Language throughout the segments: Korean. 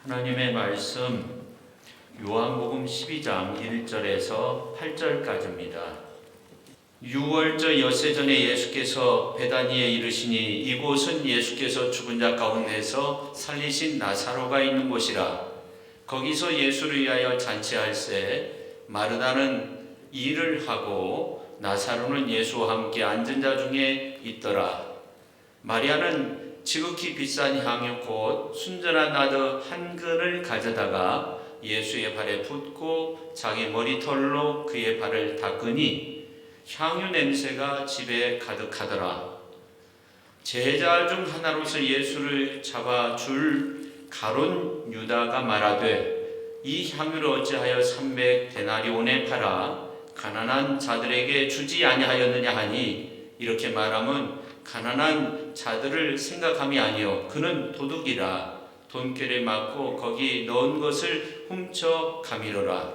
하나님의 말씀 요한복음 12장 1절에서 8절까지입니다. 6월절 엿새 전에 예수께서 베다니에 이르시니 이곳은 예수께서 죽은 자 가운데서 살리신 나사로가 있는 곳이라. 거기서 예수를 위하여 잔치할새 마르다는 일을 하고 나사로는 예수와 함께 앉은 자 중에 있더라. 마리아는 지극히 비싼 향유 곧 순전한 나드 한 근을 가져다가 예수의 발에 붓고 자기 머리털로 그의 발을 닦으니 향유 냄새가 집에 가득하더라. 제자 중 하나로서 예수를 잡아 줄 가룟 유다가 말하되 이 향유를 어찌하여 300데나리온에 팔아 가난한 자들에게 주지 아니하였느냐 하니, 이렇게 말하면 가난한 자들을 생각함이 아니요 그는 도둑이라. 돈결에 맞고 거기 넣은 것을 훔쳐 가미러라.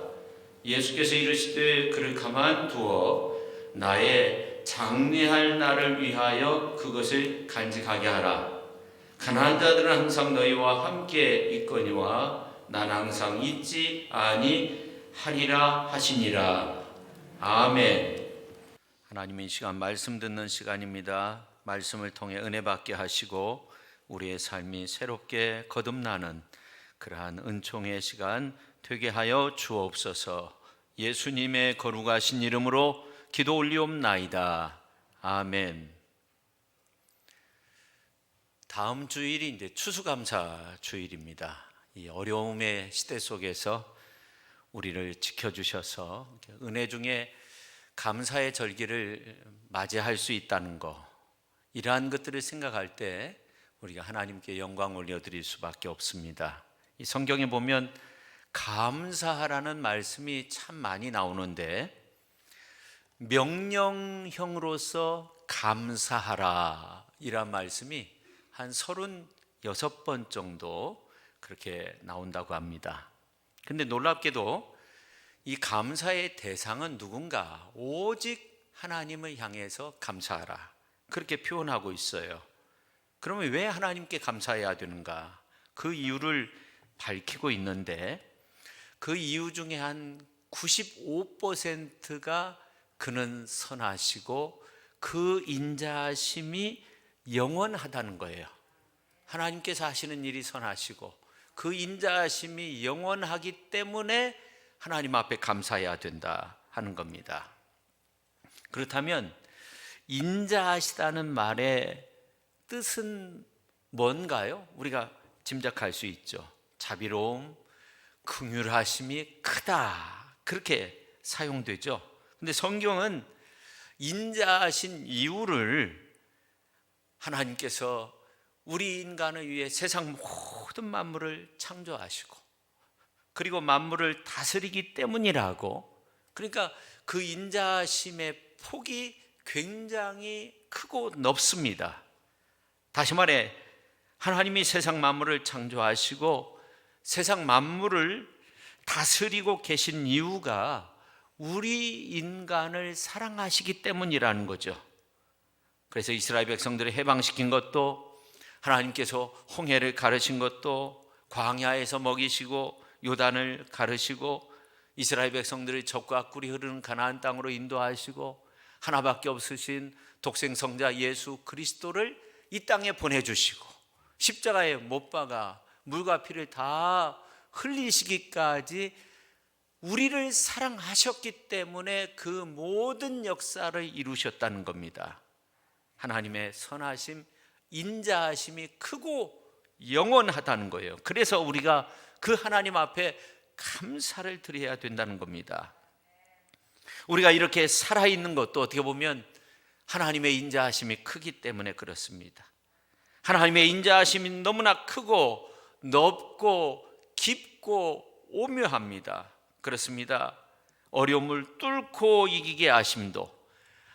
예수께서 이르시되 그를 가만두어 나의 장례할 날을 위하여 그것을 간직하게 하라. 가난한 자들은 항상 너희와 함께 있거니와 난 항상 있지 아니하리라 하시니라. 아멘. 하나님의 시간 말씀 듣는 시간입니다. 말씀을 통해 은혜 받게 하시고 우리의 삶이 새롭게 거듭나는 그러한 은총의 시간 되게 하여 주옵소서. 예수님의 거룩하신 이름으로 기도 올리옵나이다. 아멘. 다음 주일이 이제 추수감사 주일입니다. 이 어려움의 시대 속에서 우리를 지켜주셔서 은혜 중에 감사의 절기를 맞이할 수 있다는 것, 이러한 것들을 생각할 때 우리가 하나님께 영광 올려드릴 수밖에 없습니다. 이 성경에 보면 감사하라는 말씀이 참 많이 나오는데 명령형으로서 감사하라 이란 말씀이 한 36번 정도 그렇게 나온다고 합니다. 근데 놀랍게도 이 감사의 대상은 누군가? 오직 하나님을 향해서 감사하라, 그렇게 표현하고 있어요. 그러면 왜 하나님께 감사해야 되는가? 그 이유를 밝히고 있는데 그 이유 중에 한 95%가 그는 선하시고 그 인자하심이 영원하다는 거예요. 하나님께서 하시는 일이 선하시고 그 인자하심이 영원하기 때문에 하나님 앞에 감사해야 된다 하는 겁니다. 그렇다면 인자하시다는 말의 뜻은 뭔가요? 우리가 짐작할 수 있죠. 자비로움, 긍휼하심이 크다, 그렇게 사용되죠. 근데 성경은 인자하신 이유를 하나님께서 우리 인간을 위해 세상 모든 만물을 창조하시고 그리고 만물을 다스리기 때문이라고, 그러니까 그 인자하심의 폭이 굉장히 크고 넓습니다. 다시 말해 하나님이 세상 만물을 창조하시고 세상 만물을 다스리고 계신 이유가 우리 인간을 사랑하시기 때문이라는 거죠. 그래서 이스라엘 백성들을 해방시킨 것도, 하나님께서 홍해를 가르신 것도, 광야에서 먹이시고 요단을 가르시고 이스라엘 백성들을 적과 꿀이 흐르는 가나안 땅으로 인도하시고 하나밖에 없으신 독생성자 예수 그리스도를 이 땅에 보내주시고 십자가에 못 박아 물과 피를 다 흘리시기까지 우리를 사랑하셨기 때문에 그 모든 역사를 이루셨다는 겁니다. 하나님의 선하심, 인자하심이 크고 영원하다는 거예요. 그래서 우리가 그 하나님 앞에 감사를 드려야 된다는 겁니다. 우리가 이렇게 살아있는 것도 어떻게 보면 하나님의 인자하심이 크기 때문에 그렇습니다. 하나님의 인자하심이 너무나 크고 넓고 깊고 오묘합니다. 그렇습니다. 어려움을 뚫고 이기게 하심도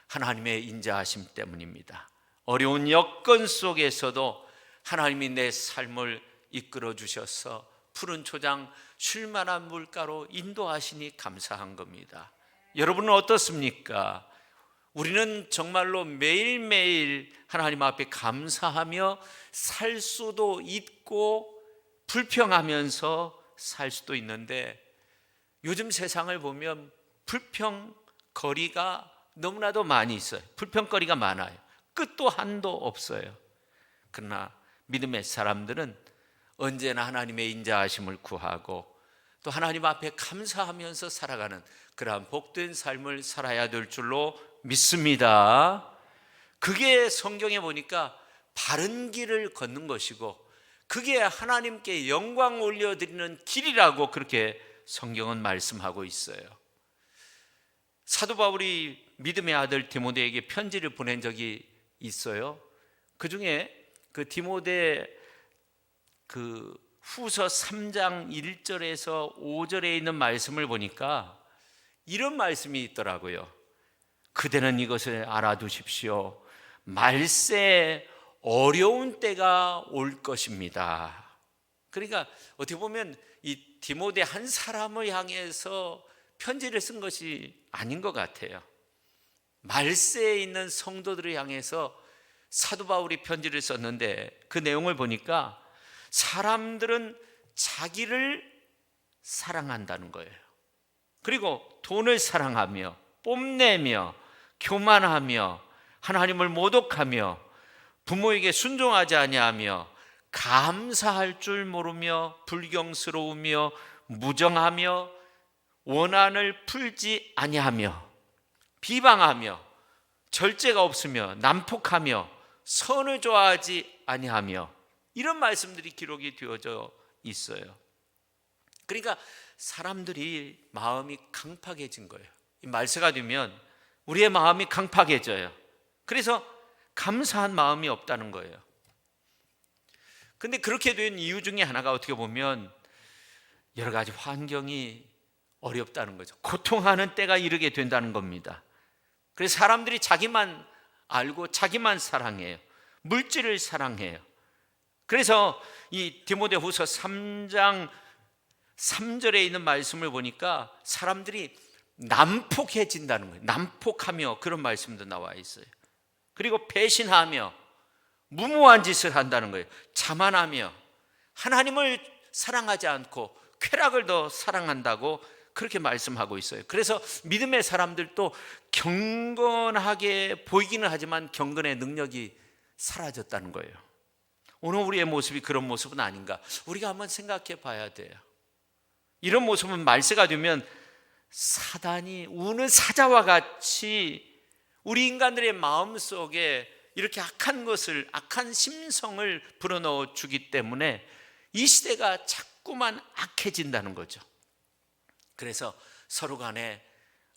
하나님의 인자하심 때문입니다. 어려운 여건 속에서도 하나님이 내 삶을 이끌어 주셔서 푸른 초장 쉴 만한 물가로 인도하시니 감사한 겁니다. 여러분은 어떻습니까? 우리는 정말로 매일매일 하나님 앞에 감사하며 살 수도 있고 불평하면서 살 수도 있는데 요즘 세상을 보면 불평거리가 너무나도 많이 있어요. 불평거리가 많아요. 끝도 한도 없어요. 그러나 믿음의 사람들은 언제나 하나님의 인자하심을 구하고 또 하나님 앞에 감사하면서 살아가는 그러한 복된 삶을 살아야 될 줄로 믿습니다. 그게 성경에 보니까 바른 길을 걷는 것이고 그게 하나님께 영광 올려드리는 길이라고 그렇게 성경은 말씀하고 있어요. 사도 바울이 믿음의 아들 디모데에게 편지를 보낸 적이 있어요. 그 중에 그 디모데 그 후서 3장 1절에서 5절에 있는 말씀을 보니까 이런 말씀이 있더라고요. 그대는 이것을 알아두십시오. 말세 어려운 때가 올 것입니다. 그러니까 어떻게 보면 이 디모데 한 사람을 향해서 편지를 쓴 것이 아닌 것 같아요. 말세에 있는 성도들을 향해서 사도 바울이 편지를 썼는데 그 내용을 보니까 사람들은 자기를 사랑한다는 거예요. 그리고 돈을 사랑하며 뽐내며 교만하며 하나님을 모독하며 부모에게 순종하지 아니하며 감사할 줄 모르며 불경스러우며 무정하며 원한을 풀지 아니하며 비방하며 절제가 없으며 난폭하며 선을 좋아하지 아니하며 이런 말씀들이 기록이 되어져 있어요. 그러니까 사람들이 마음이 강팍해진 거예요. 이 말세가 되면 우리의 마음이 강팍해져요. 그래서 감사한 마음이 없다는 거예요. 근데 그렇게 된 이유 중에 하나가 어떻게 보면 여러 가지 환경이 어렵다는 거죠. 고통하는 때가 이르게 된다는 겁니다. 그래서 사람들이 자기만 알고 자기만 사랑해요. 물질을 사랑해요. 그래서 이 디모데후서 3장 3절에 있는 말씀을 보니까 사람들이 난폭해진다는 거예요. 난폭하며 그런 말씀도 나와 있어요. 그리고 배신하며 무모한 짓을 한다는 거예요. 자만하며 하나님을 사랑하지 않고 쾌락을 더 사랑한다고 그렇게 말씀하고 있어요. 그래서 믿음의 사람들도 경건하게 보이기는 하지만 경건의 능력이 사라졌다는 거예요. 오늘 우리의 모습이 그런 모습은 아닌가? 우리가 한번 생각해 봐야 돼요. 이런 모습은 말세가 되면 사단이 우는 사자와 같이 우리 인간들의 마음속에 이렇게 악한 것을, 악한 심성을 불어넣어 주기 때문에 이 시대가 자꾸만 악해진다는 거죠. 그래서 서로 간에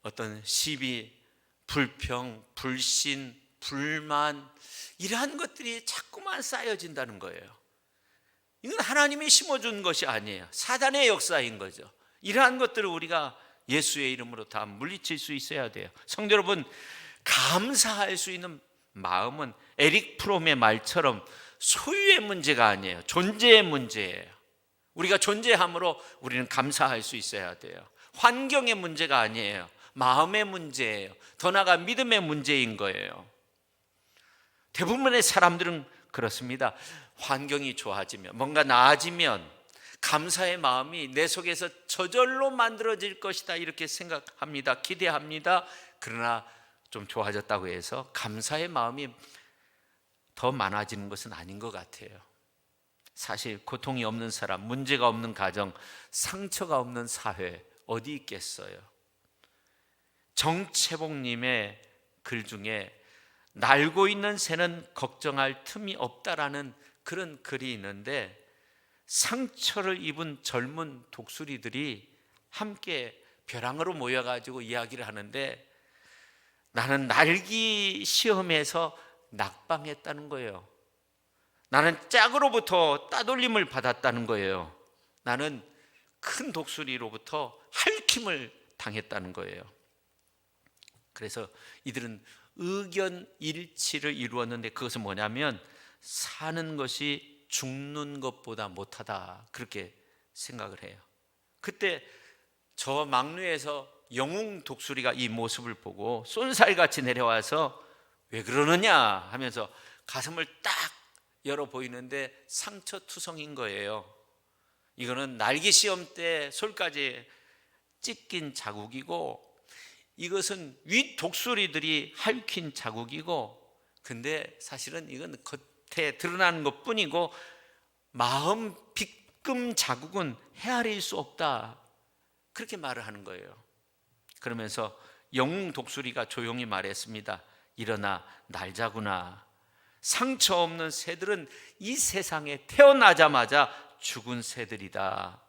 어떤 시비, 불평, 불신, 불만 이러한 것들이 자꾸만 쌓여진다는 거예요. 이건 하나님이 심어준 것이 아니에요. 사단의 역사인 거죠. 이러한 것들을 우리가 예수의 이름으로 다 물리칠 수 있어야 돼요. 성도 여러분, 감사할 수 있는 마음은 에릭 프롬의 말처럼 소유의 문제가 아니에요. 존재의 문제예요. 우리가 존재함으로 우리는 감사할 수 있어야 돼요. 환경의 문제가 아니에요. 마음의 문제예요. 더 나아가 믿음의 문제인 거예요. 대부분의 사람들은 그렇습니다. 환경이 좋아지면, 뭔가 나아지면 감사의 마음이 내 속에서 저절로 만들어질 것이다 이렇게 생각합니다. 기대합니다. 그러나 좀 좋아졌다고 해서 감사의 마음이 더 많아지는 것은 아닌 것 같아요. 사실 고통이 없는 사람, 문제가 없는 가정, 상처가 없는 사회 어디 있겠어요? 정채복님의 글 중에 날고 있는 새는 걱정할 틈이 없다라는 그런 글이 있는데, 상처를 입은 젊은 독수리들이 함께 벼랑으로 모여가지고 이야기를 하는데, 나는 날기 시험에서 낙방했다는 거예요. 나는 짝으로부터 따돌림을 받았다는 거예요. 나는 큰 독수리로부터 핥힘을 당했다는 거예요. 그래서 이들은 의견 일치를 이루었는데, 그것은 뭐냐면 사는 것이 죽는 것보다 못하다 그렇게 생각을 해요. 그때 저 막루에서 영웅 독수리가 이 모습을 보고 쏜살같이 내려와서 왜 그러느냐 하면서 가슴을 딱 열어 보이는데 상처투성인 거예요. 이거는 날개 시험 때 솔까지 찢긴 자국이고, 이것은 윗 독수리들이 핥힌 자국이고, 근데 사실은 이건 겉에 드러나는 것 뿐이고 마음 빗금 자국은 헤아릴 수 없다, 그렇게 말을 하는 거예요. 그러면서 영웅 독수리가 조용히 말했습니다. 일어나 날자구나. 상처 없는 새들은 이 세상에 태어나자마자 죽은 새들이다.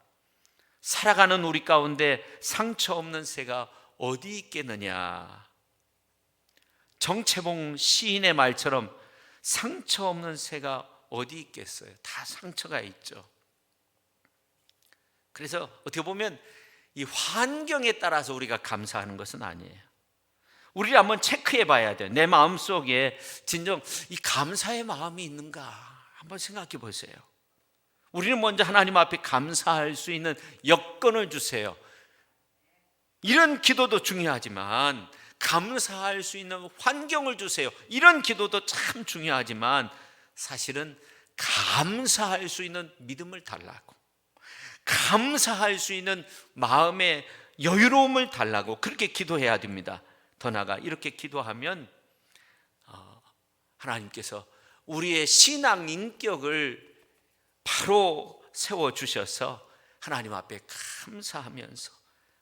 살아가는 우리 가운데 상처 없는 새가 어디 있겠느냐. 정채봉 시인의 말처럼 상처 없는 새가 어디 있겠어요? 다 상처가 있죠. 그래서 어떻게 보면 이 환경에 따라서 우리가 감사하는 것은 아니에요. 우리를 한번 체크해 봐야 돼요. 내 마음속에 진정 이 감사의 마음이 있는가 한번 생각해 보세요. 우리는 먼저 하나님 앞에 감사할 수 있는 여건을 주세요. 이런 기도도 중요하지만 감사할 수 있는 환경을 주세요. 이런 기도도 참 중요하지만 사실은 감사할 수 있는 믿음을 달라고, 감사할 수 있는 마음의 여유로움을 달라고 그렇게 기도해야 됩니다. 더 나아가 이렇게 기도하면 하나님께서 우리의 신앙 인격을 바로 세워주셔서 하나님 앞에 감사하면서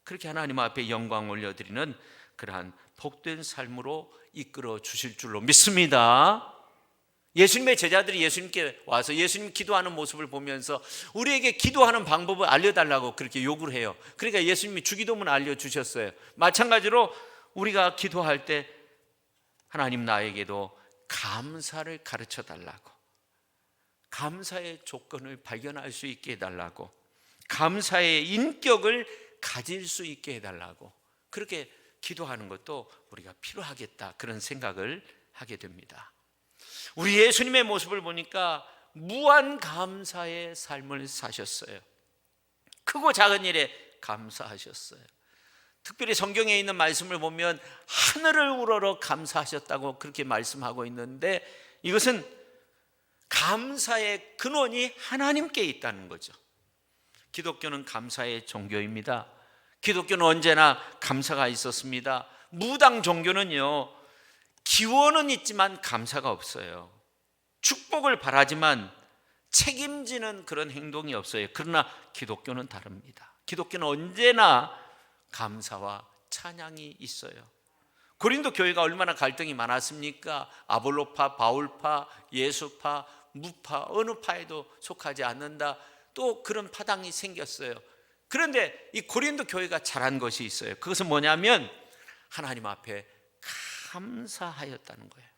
그렇게 하나님 앞에 영광 올려드리는 그러한 복된 삶으로 이끌어 주실 줄로 믿습니다. 예수님의 제자들이 예수님께 와서 예수님 기도하는 모습을 보면서 우리에게 기도하는 방법을 알려달라고 그렇게 요구를 해요. 그러니까 예수님이 주기도문 알려주셨어요. 마찬가지로 우리가 기도할 때 하나님 나에게도 감사를 가르쳐 달라고, 감사의 조건을 발견할 수 있게 해달라고, 감사의 인격을 가질 수 있게 해달라고 그렇게 기도하는 것도 우리가 필요하겠다, 그런 생각을 하게 됩니다. 우리 예수님의 모습을 보니까 무한 감사의 삶을 사셨어요. 크고 작은 일에 감사하셨어요. 특별히 성경에 있는 말씀을 보면 하늘을 우러러 감사하셨다고 그렇게 말씀하고 있는데, 이것은 감사의 근원이 하나님께 있다는 거죠. 기독교는 감사의 종교입니다. 기독교는 언제나 감사가 있었습니다. 무당 종교는요, 기원은 있지만 감사가 없어요. 축복을 바라지만 책임지는 그런 행동이 없어요. 그러나 기독교는 다릅니다. 기독교는 언제나 감사와 찬양이 있어요. 고린도 교회가 얼마나 갈등이 많았습니까? 아볼로파, 바울파, 예수파, 무파, 어느 파에도 속하지 않는다, 또 그런 파당이 생겼어요. 그런데 이 고린도 교회가 잘한 것이 있어요. 그것은 뭐냐면 하나님 앞에 감사하였다는 거예요.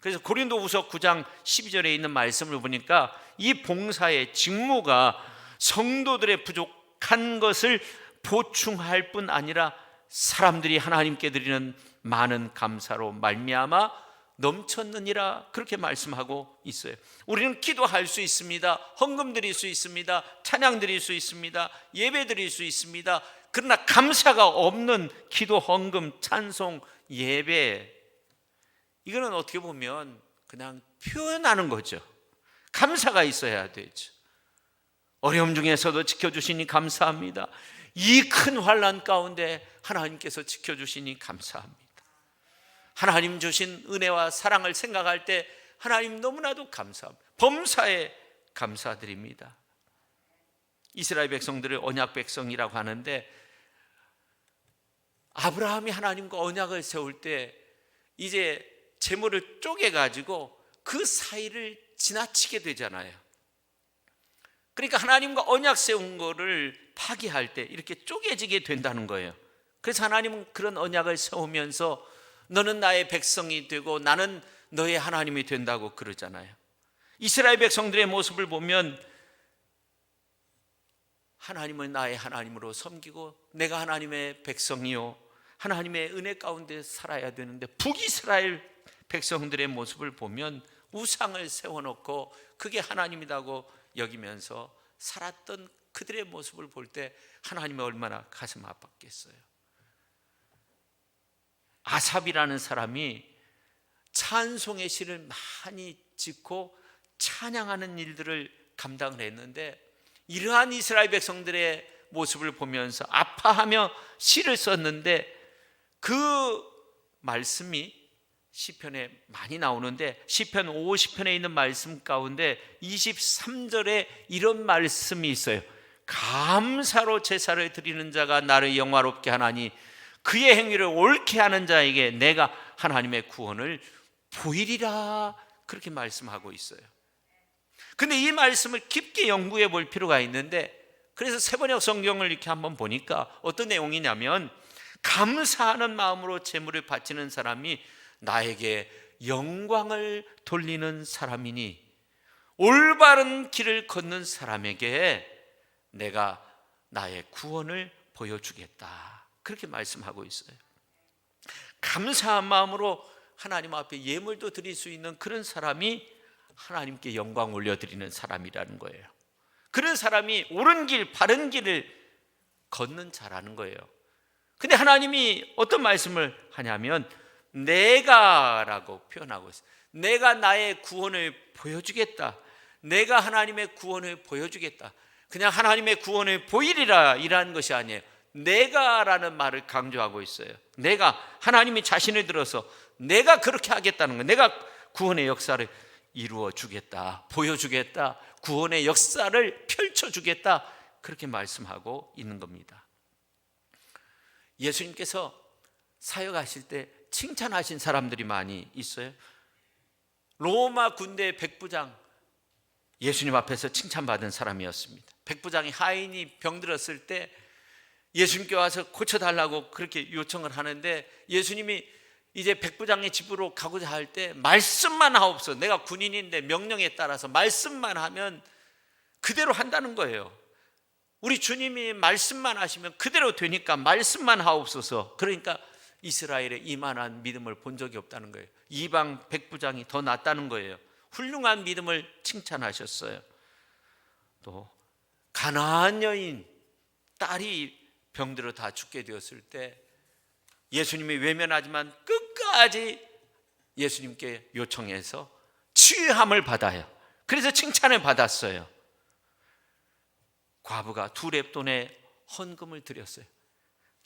그래서 고린도후서 9장 12절에 있는 말씀을 보니까 이 봉사의 직무가 성도들의 부족한 것을 보충할 뿐 아니라 사람들이 하나님께 드리는 많은 감사로 말미암아 넘쳤느니라, 그렇게 말씀하고 있어요. 우리는 기도할 수 있습니다. 헌금 드릴 수 있습니다. 찬양 드릴 수 있습니다. 예배 드릴 수 있습니다. 그러나 감사가 없는 기도, 헌금, 찬송, 예배, 이거는 어떻게 보면 그냥 표현하는 거죠. 감사가 있어야 되죠. 어려움 중에서도 지켜주시니 감사합니다. 이 큰 환난 가운데 하나님께서 지켜주시니 감사합니다. 하나님 주신 은혜와 사랑을 생각할 때 하나님 너무나도 감사합니다. 범사에 감사드립니다. 이스라엘 백성들을 언약 백성이라고 하는데, 아브라함이 하나님과 언약을 세울 때 이제 재물을 쪼개가지고 그 사이를 지나치게 되잖아요. 그러니까 하나님과 언약 세운 거를 파기할 때 이렇게 쪼개지게 된다는 거예요. 그래서 하나님은 그런 언약을 세우면서 너는 나의 백성이 되고 나는 너의 하나님이 된다고 그러잖아요. 이스라엘 백성들의 모습을 보면 하나님은 나의 하나님으로 섬기고 내가 하나님의 백성이요, 하나님의 은혜 가운데 살아야 되는데, 북이스라엘 백성들의 모습을 보면 우상을 세워놓고 그게 하나님이라고 여기면서 살았던 그들의 모습을 볼 때 하나님이 얼마나 가슴 아팠겠어요. 아삽이라는 사람이 찬송의 시를 많이 짓고 찬양하는 일들을 감당을 했는데, 이러한 이스라엘 백성들의 모습을 보면서 아파하며 시를 썼는데, 그 말씀이 시편에 많이 나오는데 시편 50편에 있는 말씀 가운데 23절에 이런 말씀이 있어요. 감사로 제사를 드리는 자가 나를 영화롭게 하나니 그의 행위를 옳게 하는 자에게 내가 하나님의 구원을 보이리라, 그렇게 말씀하고 있어요. 근데 이 말씀을 깊게 연구해 볼 필요가 있는데, 그래서 세번역 성경을 이렇게 한번 보니까 어떤 내용이냐면, 감사하는 마음으로 제물을 바치는 사람이 나에게 영광을 돌리는 사람이니 올바른 길을 걷는 사람에게 내가 나의 구원을 보여주겠다, 그렇게 말씀하고 있어요. 감사한 마음으로 하나님 앞에 예물도 드릴 수 있는 그런 사람이 하나님께 영광 올려드리는 사람이라는 거예요. 그런 사람이 옳은 길, 바른 길을 걷는 자라는 거예요. 근데 하나님이 어떤 말씀을 하냐면 내가 라고 표현하고 있어요. 내가 나의 구원을 보여주겠다, 내가 하나님의 구원을 보여주겠다. 그냥 하나님의 구원을 보이리라 이라는 것이 아니에요. 내가 라는 말을 강조하고 있어요. 내가, 하나님이 자신을 들어서 내가 그렇게 하겠다는 거예요. 내가 구원의 역사를 이루어 주겠다, 보여주겠다, 구원의 역사를 펼쳐주겠다, 그렇게 말씀하고 있는 겁니다. 예수님께서 사역하실 때 칭찬하신 사람들이 많이 있어요. 로마 군대 백부장, 예수님 앞에서 칭찬받은 사람이었습니다. 백부장이 하인이 병들었을 때 예수님께 와서 고쳐달라고 그렇게 요청을 하는데, 예수님이 이제 백부장의 집으로 가고자 할 때 말씀만 하옵소서, 내가 군인인데 명령에 따라서 말씀만 하면 그대로 한다는 거예요. 우리 주님이 말씀만 하시면 그대로 되니까 말씀만 하옵소서. 그러니까 이스라엘에 이만한 믿음을 본 적이 없다는 거예요. 이방 백부장이 더 낫다는 거예요. 훌륭한 믿음을 칭찬하셨어요. 또 가나안 여인 딸이 병들어 다 죽게 되었을 때 예수님이 외면하지만 끝까지 예수님께 요청해서 치유함을 받아요. 그래서 칭찬을 받았어요. 과부가 2렙돈의 헌금을 드렸어요.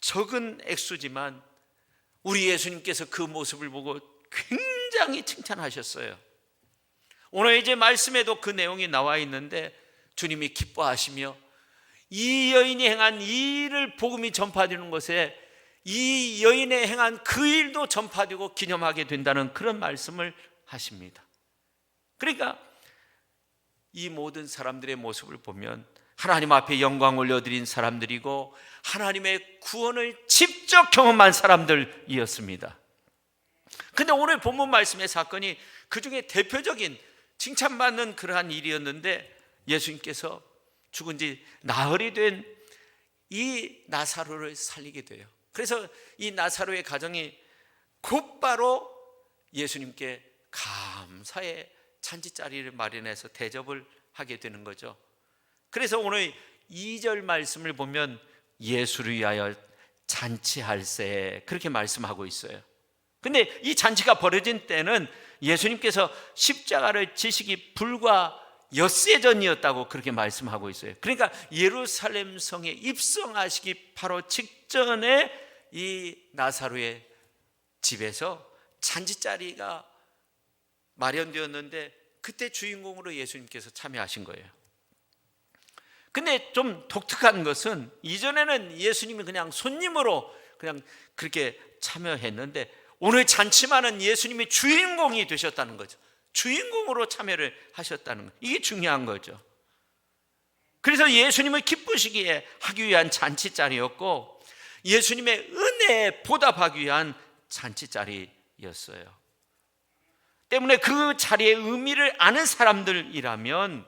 적은 액수지만 우리 예수님께서 그 모습을 보고 굉장히 칭찬하셨어요. 오늘 이제 말씀에도 그 내용이 나와 있는데, 주님이 기뻐하시며 이 여인이 행한 이 일을 복음이 전파되는 것에 이 여인의 행한 그 일도 전파되고 기념하게 된다는 그런 말씀을 하십니다. 그러니까 이 모든 사람들의 모습을 보면 하나님 앞에 영광 올려드린 사람들이고 하나님의 구원을 직접 경험한 사람들이었습니다. 근데 오늘 본문 말씀의 사건이 그 중에 대표적인 칭찬받는 그러한 일이었는데, 예수님께서 죽은 지 나흘이 된 이 나사로를 살리게 돼요. 그래서 이 나사로의 가정이 곧바로 예수님께 감사의 잔치자리를 마련해서 대접을 하게 되는 거죠. 그래서 오늘 2절 말씀을 보면 예수를 위하여 잔치할세, 그렇게 말씀하고 있어요. 근데 이 잔치가 벌어진 때는 예수님께서 십자가를 지시기 불과 엿새 전이었다고 그렇게 말씀하고 있어요. 그러니까 예루살렘 성에 입성하시기 바로 직전에 이 나사로의 집에서 잔치자리가 마련되었는데, 그때 주인공으로 예수님께서 참여하신 거예요. 근데 좀 독특한 것은 이전에는 예수님이 그냥 손님으로 그냥 그렇게 참여했는데, 오늘 잔치만은 예수님이 주인공이 되셨다는 거죠. 주인공으로 참여를 하셨다는 거, 이게 중요한 거죠. 그래서 예수님을 기쁘시기에 하기 위한 잔치자리였고, 예수님의 은혜에 보답하기 위한 잔치자리였어요. 때문에 그 자리의 의미를 아는 사람들이라면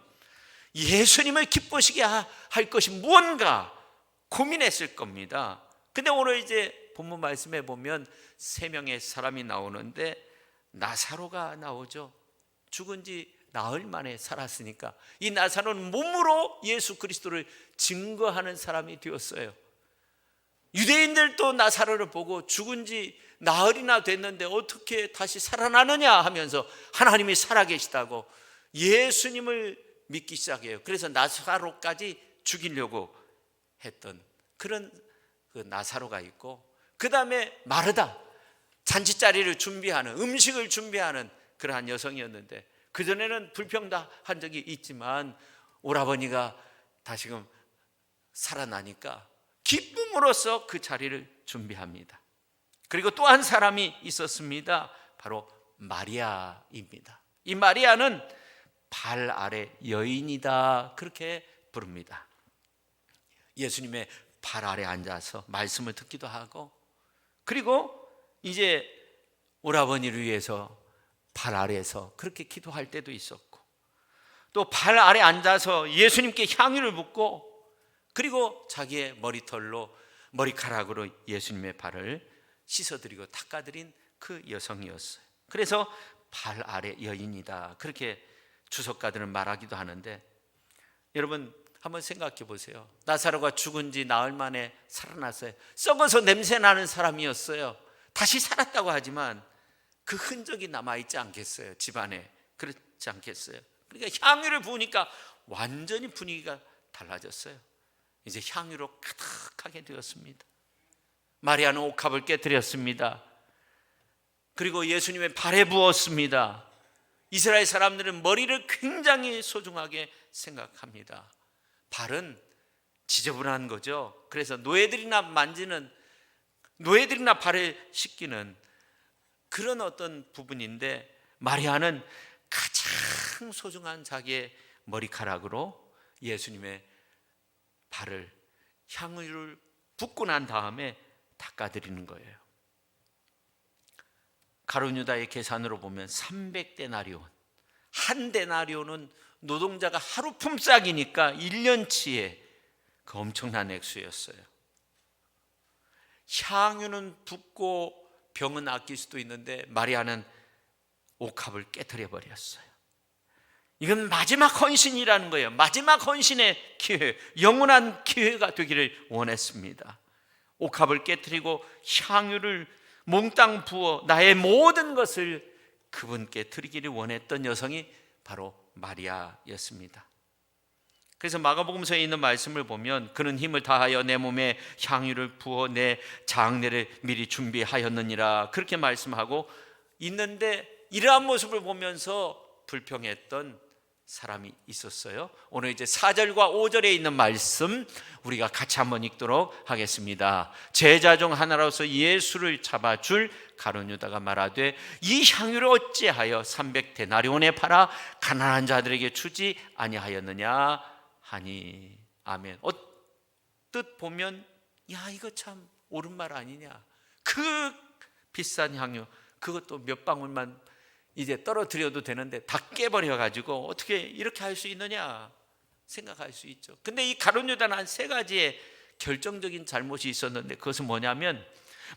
예수님을 기쁘시게 할 것이 무언가 고민했을 겁니다. 근데 오늘 이제 본문 말씀에 보면 3명의 사람이 나오는데 나사로가 나오죠. 죽은 지 나흘 만에 살았으니까 이 나사로는 몸으로 예수 그리스도를 증거하는 사람이 되었어요. 유대인들도 나사로를 보고 죽은 지 나흘이나 됐는데 어떻게 다시 살아나느냐 하면서 하나님이 살아계시다고 예수님을 믿기 시작해요. 그래서 나사로까지 죽이려고 했던 그런 그 나사로가 있고, 그 다음에 마르다, 잔치자리를 준비하는, 음식을 준비하는 그러한 여성이었는데, 그전에는 불평한 적이 있지만 오라버니가 다시금 살아나니까 기쁨으로써 그 자리를 준비합니다. 그리고 또 한 사람이 있었습니다. 바로 마리아입니다. 이 마리아는 발 아래 여인이다, 그렇게 부릅니다. 예수님의 발 아래 앉아서 말씀을 듣기도 하고, 그리고 이제 오라버니를 위해서 발 아래에서 그렇게 기도할 때도 있었고, 또 발 아래 앉아서 예수님께 향유를 붓고, 그리고 자기의 머리카락으로 예수님의 발을 씻어드리고 닦아드린 그 여성이었어요. 그래서 발 아래 여인이다, 그렇게 주석가들은 말하기도 하는데, 여러분 한번 생각해 보세요. 나사로가 죽은 지 나흘 만에 살아났어요. 썩어서 냄새 나는 사람이었어요. 다시 살았다고 하지만 그 흔적이 남아있지 않겠어요? 집안에 그렇지 않겠어요? 그러니까 향유를 부으니까 완전히 분위기가 달라졌어요. 이제 향유로 가득하게 되었습니다. 마리아는 옥합을 깨뜨렸습니다. 그리고 예수님의 발에 부었습니다. 이스라엘 사람들은 머리를 굉장히 소중하게 생각합니다. 발은 지저분한 거죠. 그래서 노예들이나 발을 씻기는 그런 어떤 부분인데, 마리아는 가장 소중한 자기의 머리카락으로 예수님의 발을 향유를 붓고 난 다음에 닦아드리는 거예요. 가룟유다의 계산으로 보면 300데나리온, 한 데나리온은 노동자가 하루 품삯이니까 1년치의 그 엄청난 액수였어요. 향유는 붓고 병은 아낄 수도 있는데 마리아는 옥합을 깨뜨려 버렸어요. 이건 마지막 헌신이라는 거예요. 마지막 헌신의 기회, 영원한 기회가 되기를 원했습니다. 옥합을 깨뜨리고 향유를 몽땅 부어 나의 모든 것을 그분께 드리기를 원했던 여성이 바로 마리아였습니다. 그래서 마가복음서에 있는 말씀을 보면, 그는 힘을 다하여 내 몸에 향유를 부어 내 장례를 미리 준비하였느니라, 그렇게 말씀하고 있는데, 이러한 모습을 보면서 불평했던 사람이 있었어요. 오늘 이제 4절과 5절에 있는 말씀 우리가 같이 한번 읽도록 하겠습니다. 제자 중 하나로서 예수를 잡아줄 가룟유다가 말하되, 이 향유를 어찌하여 300데나리온에 팔아 가난한 자들에게 주지 아니하였느냐 하니. 아멘. 뜻 보면, 야, 이거 참 옳은 말 아니냐. 그 비싼 향유, 그것도 몇 방울만 이제 떨어뜨려도 되는데 다 깨버려가지고 어떻게 이렇게 할 수 있느냐 생각할 수 있죠. 근데 이 가룟유다는 한 3가지의 결정적인 잘못이 있었는데, 그것은 뭐냐면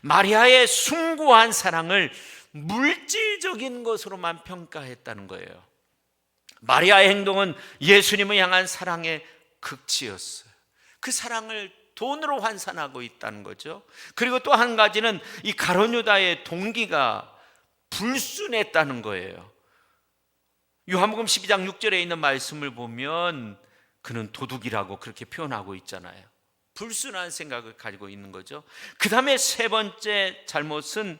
마리아의 숭고한 사랑을 물질적인 것으로만 평가했다는 거예요. 마리아의 행동은 예수님을 향한 사랑의 극치였어요. 그 사랑을 돈으로 환산하고 있다는 거죠. 그리고 또 한 가지는 이 가룟유다의 동기가 불순했다는 거예요. 요한복음 12장 6절에 있는 말씀을 보면 그는 도둑이라고 그렇게 표현하고 있잖아요. 불순한 생각을 가지고 있는 거죠. 그 다음에 3번째 잘못은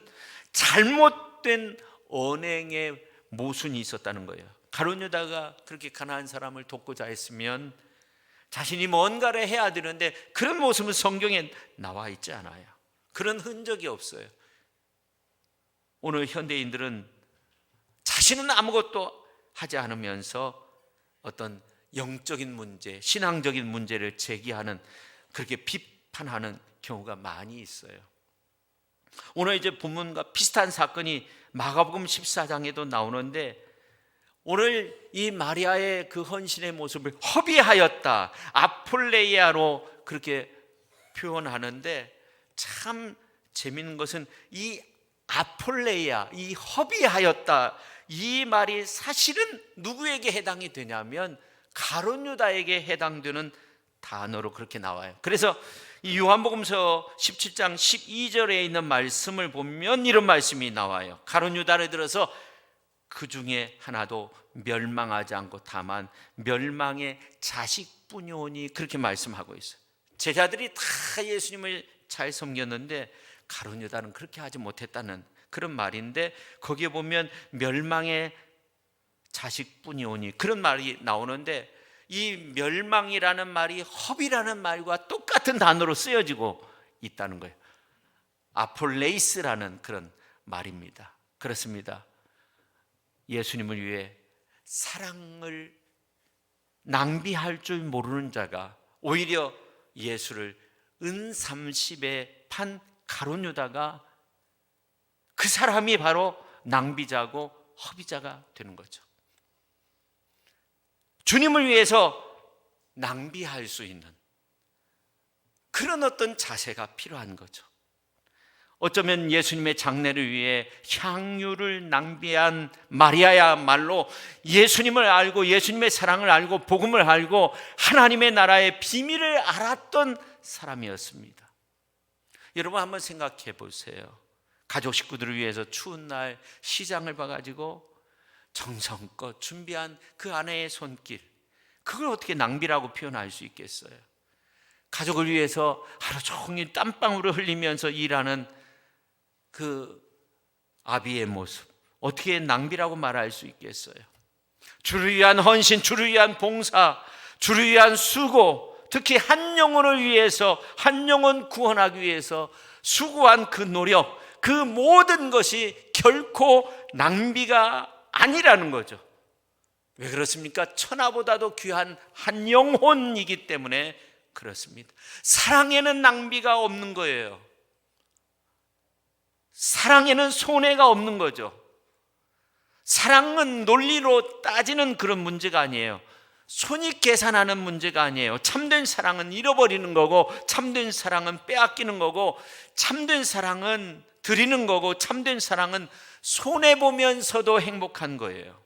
잘못된 언행의 모순이 있었다는 거예요. 가룟유다가 그렇게 가난한 사람을 돕고자 했으면 자신이 뭔가를 해야 되는데, 그런 모습은 성경에 나와 있지 않아요. 그런 흔적이 없어요. 오늘 현대인들은 자신은 아무것도 하지 않으면서 어떤 영적인 문제, 신앙적인 문제를 제기하는, 그렇게 비판하는 경우가 많이 있어요. 오늘 이제 본문과 비슷한 사건이 마가복음 14장에도 나오는데, 오늘 이 마리아의 그 헌신의 모습을 허비하였다, 아폴레이아로 그렇게 표현하는데, 참 재미있는 것은 이 아폴레이아, 이 허비하였다, 이 말이 사실은 누구에게 해당이 되냐면 가룟유다에게 해당되는 단어로 그렇게 나와요. 그래서 이 요한복음서 17장 12절에 있는 말씀을 보면 이런 말씀이 나와요. 가룟유다를 들어서 그 중에 하나도 멸망하지 않고 다만 멸망의 자식뿐이오니 그렇게 말씀하고 있어요. 제자들이 다 예수님을 잘 섬겼는데 가룟 유다는 그렇게 하지 못했다는 그런 말인데, 거기에 보면 멸망의 자식뿐이오니 그런 말이 나오는데, 이 멸망이라는 말이 허비라는 말과 똑같은 단어로 쓰여지고 있다는 거예요. 아폴레이스라는 그런 말입니다. 그렇습니다. 예수님을 위해 사랑을 낭비할 줄 모르는 자가 오히려 예수를 은30에 판 가룟 유다가, 그 사람이 바로 낭비자고 허비자가 되는 거죠. 주님을 위해서 낭비할 수 있는 그런 어떤 자세가 필요한 거죠. 어쩌면 예수님의 장례를 위해 향유를 낭비한 마리아야말로 예수님을 알고 예수님의 사랑을 알고 복음을 알고 하나님의 나라의 비밀을 알았던 사람이었습니다. 여러분 한번 생각해 보세요. 가족 식구들을 위해서 추운 날 시장을 봐가지고 정성껏 준비한 그 아내의 손길, 그걸 어떻게 낭비라고 표현할 수 있겠어요? 가족을 위해서 하루 종일 땀방울을 흘리면서 일하는 그 아비의 모습, 어떻게 낭비라고 말할 수 있겠어요? 주를 위한 헌신, 주를 위한 봉사, 주를 위한 수고, 특히 한 영혼을 위해서, 한 영혼 구원하기 위해서 수고한 그 노력, 그 모든 것이 결코 낭비가 아니라는 거죠. 왜 그렇습니까? 천하보다도 귀한 한 영혼이기 때문에 그렇습니다. 사랑에는 낭비가 없는 거예요. 사랑에는 손해가 없는 거죠. 사랑은 논리로 따지는 그런 문제가 아니에요. 손익 계산하는 문제가 아니에요. 참된 사랑은 잃어버리는 거고, 참된 사랑은 빼앗기는 거고, 참된 사랑은 드리는 거고, 참된 사랑은 손해보면서도 행복한 거예요.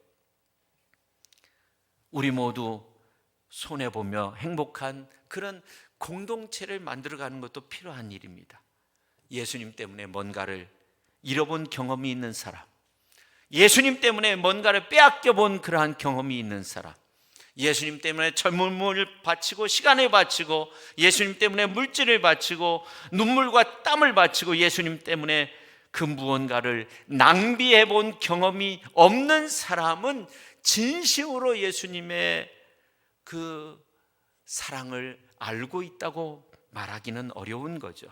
우리 모두 손해보며 행복한 그런 공동체를 만들어가는 것도 필요한 일입니다. 예수님 때문에 뭔가를 잃어본 경험이 있는 사람, 예수님 때문에 뭔가를 빼앗겨 본 그러한 경험이 있는 사람, 예수님 때문에 젊음을 바치고 시간을 바치고 예수님 때문에 물질을 바치고 눈물과 땀을 바치고 예수님 때문에 그 무언가를 낭비해 본 경험이 없는 사람은 진심으로 예수님의 그 사랑을 알고 있다고 말하기는 어려운 거죠.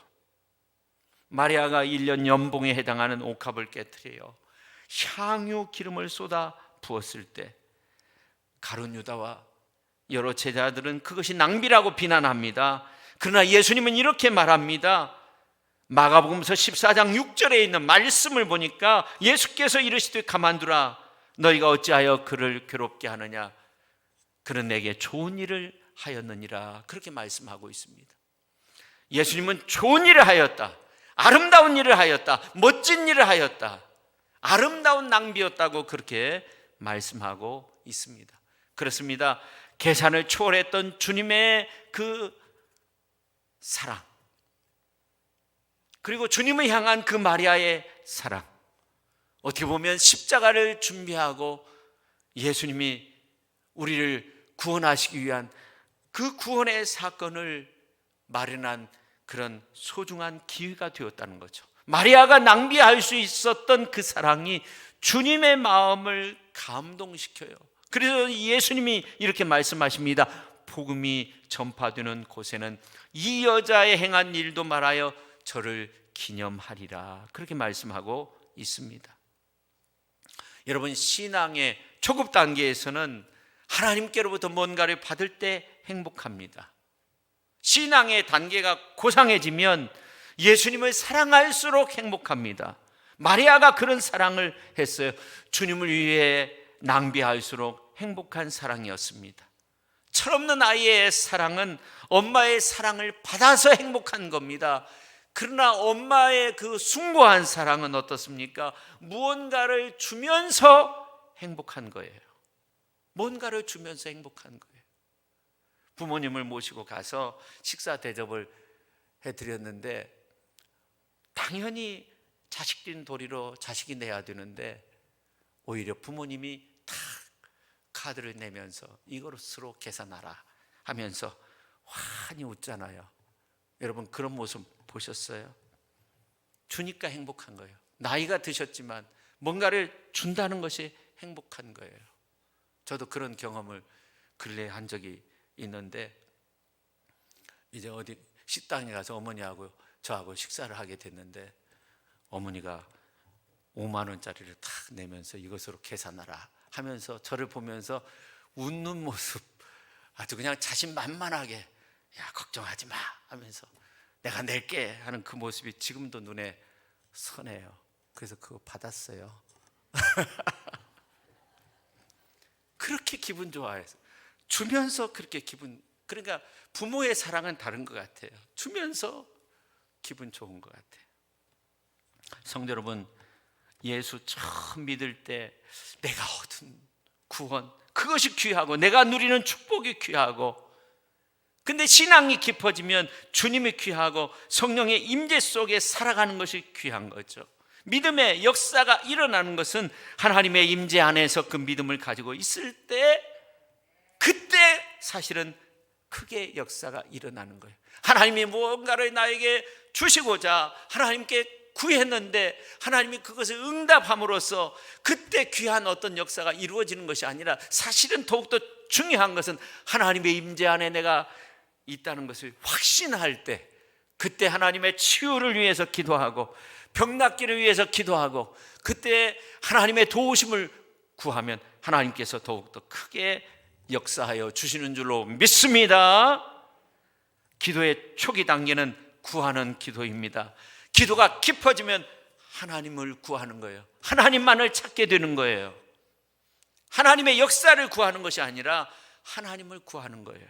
마리아가 1년 연봉에 해당하는 옥합을 깨트려요 향유 기름을 쏟아 부었을 때 가룟 유다와 여러 제자들은 그것이 낭비라고 비난합니다. 그러나 예수님은 이렇게 말합니다. 마가복음서 14장 6절에 있는 말씀을 보니까 예수께서 이르시되 가만두라, 너희가 어찌하여 그를 괴롭게 하느냐, 그는 내게 좋은 일을 하였느니라, 그렇게 말씀하고 있습니다. 예수님은 좋은 일을 하였다, 아름다운 일을 하였다, 멋진 일을 하였다, 아름다운 낭비였다고 그렇게 말씀하고 있습니다. 그렇습니다. 계산을 초월했던 주님의 그 사랑, 그리고 주님을 향한 그 마리아의 사랑, 어떻게 보면 십자가를 준비하고 예수님이 우리를 구원하시기 위한 그 구원의 사건을 마련한 그런 소중한 기회가 되었다는 거죠. 마리아가 낭비할 수 있었던 그 사랑이 주님의 마음을 감동시켜요. 그래서 예수님이 이렇게 말씀하십니다. 복음이 전파되는 곳에는 이 여자의 행한 일도 말하여 저를 기념하리라, 그렇게 말씀하고 있습니다. 여러분, 신앙의 초급 단계에서는 하나님께로부터 뭔가를 받을 때 행복합니다. 신앙의 단계가 고상해지면 예수님을 사랑할수록 행복합니다. 마리아가 그런 사랑을 했어요. 주님을 위해 낭비할수록 행복한 사랑이었습니다. 철없는 아이의 사랑은 엄마의 사랑을 받아서 행복한 겁니다. 그러나 엄마의 그 숭고한 사랑은 어떻습니까? 무언가를 주면서 행복한 거예요. 뭔가를 주면서 행복한 거예요. 부모님을 모시고 가서 식사 대접을 해드렸는데 당연히 자식 뛴 도리로 자식이 내야 되는데 오히려 부모님이 탁 카드를 내면서 이것으로 계산하라 하면서 환히 웃잖아요. 여러분 그런 모습 보셨어요? 주니까 행복한 거예요. 나이가 드셨지만 뭔가를 준다는 것이 행복한 거예요. 저도 그런 경험을 근래에 한 적이 있는데, 이제 어디 식당에 가서 어머니하고 저하고 식사를 하게 됐는데 어머니가 5만 원짜리를 탁 내면서 이것으로 계산하라 하면서 저를 보면서 웃는 모습, 아주 그냥 자신만만하게 야 걱정하지 마 하면서 내가 낼게 하는 그 모습이 지금도 눈에 선해요. 그래서 그거 받았어요. 그렇게 기분 좋아해서 주면서 그렇게 기분, 그러니까 부모의 사랑은 다른 것 같아요. 주면서 기분 좋은 것 같아요. 성도 여러분, 예수 처음 믿을 때 내가 얻은 구원, 그것이 귀하고 내가 누리는 축복이 귀하고, 근데 신앙이 깊어지면 주님이 귀하고 성령의 임재 속에 살아가는 것이 귀한 거죠. 믿음의 역사가 일어나는 것은 하나님의 임재 안에서 그 믿음을 가지고 있을 때, 그때 사실은 크게 역사가 일어나는 거예요. 하나님이 무언가를 나에게 주시고자 하나님께 구했는데 하나님이 그것을 응답함으로써 그때 귀한 어떤 역사가 이루어지는 것이 아니라, 사실은 더욱더 중요한 것은 하나님의 임재 안에 내가 있다는 것을 확신할 때, 그때 하나님의 치유를 위해서 기도하고 병 낫기를 위해서 기도하고 그때 하나님의 도우심을 구하면 하나님께서 더욱더 크게 역사하여 주시는 줄로 믿습니다. 기도의 초기 단계는 구하는 기도입니다. 기도가 깊어지면 하나님을 구하는 거예요. 하나님만을 찾게 되는 거예요. 하나님의 역사를 구하는 것이 아니라 하나님을 구하는 거예요.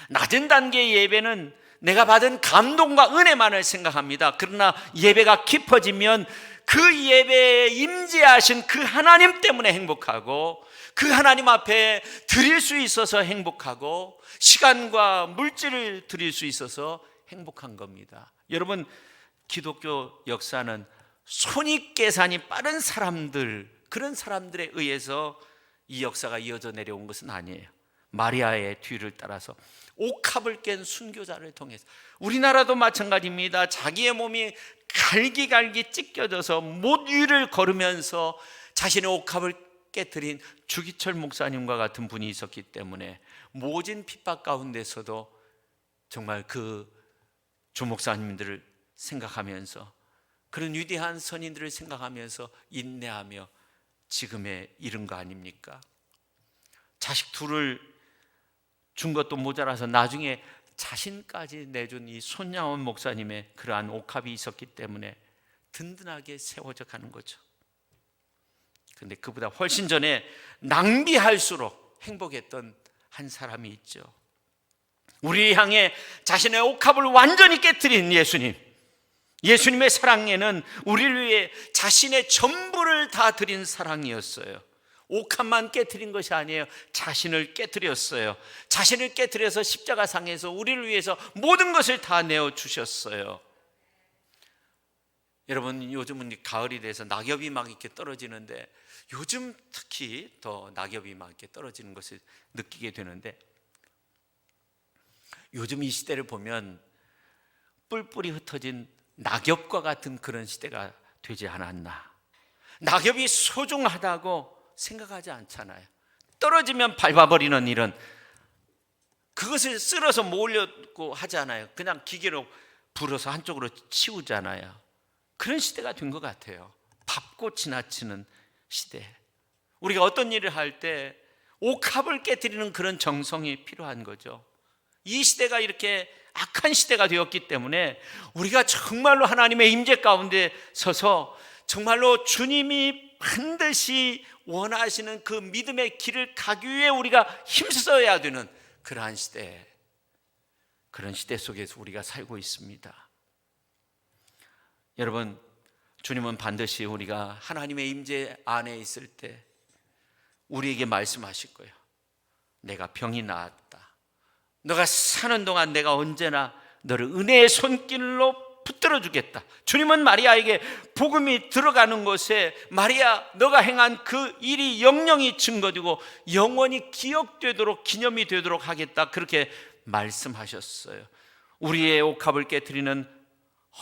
낮은 단계의 예배는 내가 받은 감동과 은혜만을 생각합니다. 그러나 예배가 깊어지면 그 예배에 임재하신 그 하나님 때문에 행복하고, 그 하나님 앞에 드릴 수 있어서 행복하고, 시간과 물질을 드릴 수 있어서 행복한 겁니다. 여러분, 기독교 역사는 손익계산이 빠른 사람들, 그런 사람들에 의해서 이 역사가 이어져 내려온 것은 아니에요. 마리아의 뒤를 따라서 옥합을 깬 순교자를 통해서, 우리나라도 마찬가지입니다. 자기의 몸이 갈기갈기 찢겨져서 못 위를 걸으면서 자신의 옥합을 깨뜨린 주기철 목사님과 같은 분이 있었기 때문에 모진 핍박 가운데서도 정말 그 주 목사님들을 생각하면서, 그런 위대한 선인들을 생각하면서 인내하며 지금에 이른 거 아닙니까? 자식 둘을 준 것도 모자라서 나중에 자신까지 내준 이 손양원 목사님의 그러한 옥합이 있었기 때문에 든든하게 세워져 가는 거죠. 그런데 그보다 훨씬 전에 낭비할수록 행복했던 한 사람이 있죠. 우리 향해 자신의 옥합을 완전히 깨뜨린 예수님. 예수님의 사랑에는 우리를 위해 자신의 전부를 다 드린 사랑이었어요. 옥합만 깨뜨린 것이 아니에요. 자신을 깨뜨렸어요. 자신을 깨뜨려서 십자가상에서 우리를 위해서 모든 것을 다 내어주셨어요. 여러분, 요즘은 가을이 돼서 낙엽이 막 이렇게 떨어지는데, 요즘 특히 더 낙엽이 막 이렇게 떨어지는 것을 느끼게 되는데, 요즘 이 시대를 보면 뿔뿔이 흩어진 낙엽과 같은 그런 시대가 되지 않았나. 낙엽이 소중하다고 생각하지 않잖아요. 떨어지면 밟아버리는 일은, 그것을 쓸어서 모으려고 하잖아요. 그냥 기계로 불어서 한쪽으로 치우잖아요. 그런 시대가 된 것 같아요. 밟고 지나치는 시대. 우리가 어떤 일을 할 때 옥합을 깨뜨리는 그런 정성이 필요한 거죠. 이 시대가 이렇게 악한 시대가 되었기 때문에 우리가 정말로 하나님의 임재 가운데 서서 정말로 주님이 반드시 원하시는 그 믿음의 길을 가기 위해 우리가 힘써야 되는 그러한 시대, 그런 시대 속에서 우리가 살고 있습니다. 여러분, 주님은 반드시 우리가 하나님의 임재 안에 있을 때 우리에게 말씀하실 거예요. 내가 병이 나았다. 너가 사는 동안 내가 언제나 너를 은혜의 손길로 붙들어 주겠다. 주님은 마리아에게 복음이 들어가는 곳에 마리아 너가 행한 그 일이 영영이 증거되고 영원히 기억되도록 기념이 되도록 하겠다, 그렇게 말씀하셨어요. 우리의 옥합을 깨트리는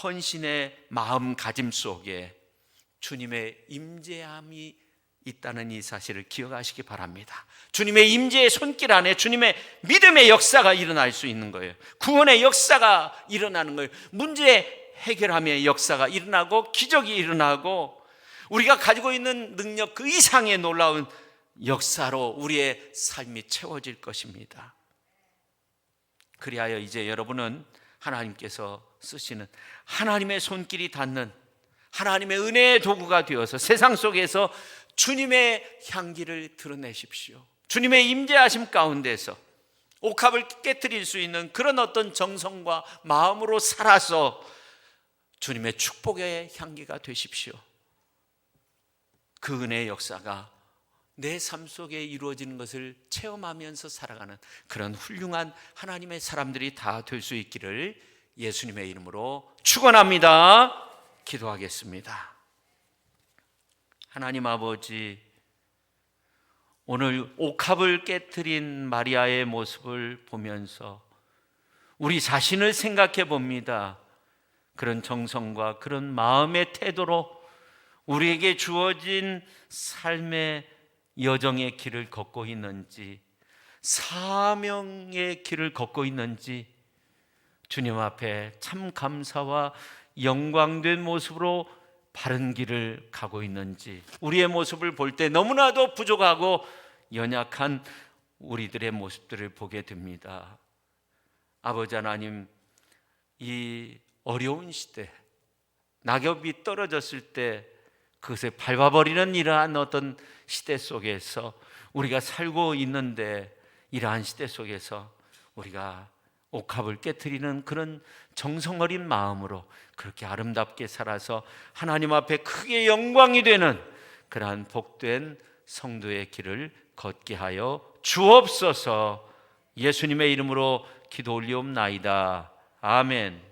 헌신의 마음가짐 속에 주님의 임재함이 있다는 이 사실을 기억하시기 바랍니다. 주님의 임재의 손길 안에 주님의 믿음의 역사가 일어날 수 있는 거예요. 구원의 역사가 일어나는 거예요. 문제 해결함의 역사가 일어나고 기적이 일어나고 우리가 가지고 있는 능력 그 이상의 놀라운 역사로 우리의 삶이 채워질 것입니다. 그리하여 이제 여러분은 하나님께서 쓰시는 하나님의 손길이 닿는 하나님의 은혜의 도구가 되어서 세상 속에서 주님의 향기를 드러내십시오. 주님의 임재하심 가운데서 옥합을 깨트릴 수 있는 그런 어떤 정성과 마음으로 살아서 주님의 축복의 향기가 되십시오. 그 은혜의 역사가 내 삶 속에 이루어지는 것을 체험하면서 살아가는 그런 훌륭한 하나님의 사람들이 다 될 수 있기를 예수님의 이름으로 축원합니다. 기도하겠습니다. 하나님 아버지, 오늘 옥합을 깨트린 마리아의 모습을 보면서 우리 자신을 생각해 봅니다. 그런 정성과 그런 마음의 태도로 우리에게 주어진 삶의 여정의 길을 걷고 있는지, 사명의 길을 걷고 있는지 주님 앞에 참 감사와 영광된 모습으로 바른 길을 가고 있는지, 우리의 모습을 볼 때 너무나도 부족하고 연약한 우리들의 모습들을 보게 됩니다. 아버지 하나님, 이 어려운 시대, 낙엽이 떨어졌을 때 그것을 밟아버리는 이러한 어떤 시대 속에서 우리가 살고 있는데, 이러한 시대 속에서 우리가 옥합을 깨트리는 그런 정성 어린 마음으로 그렇게 아름답게 살아서 하나님 앞에 크게 영광이 되는 그러한 복된 성도의 길을 걷게 하여 주옵소서. 예수님의 이름으로 기도 올리옵나이다. 아멘.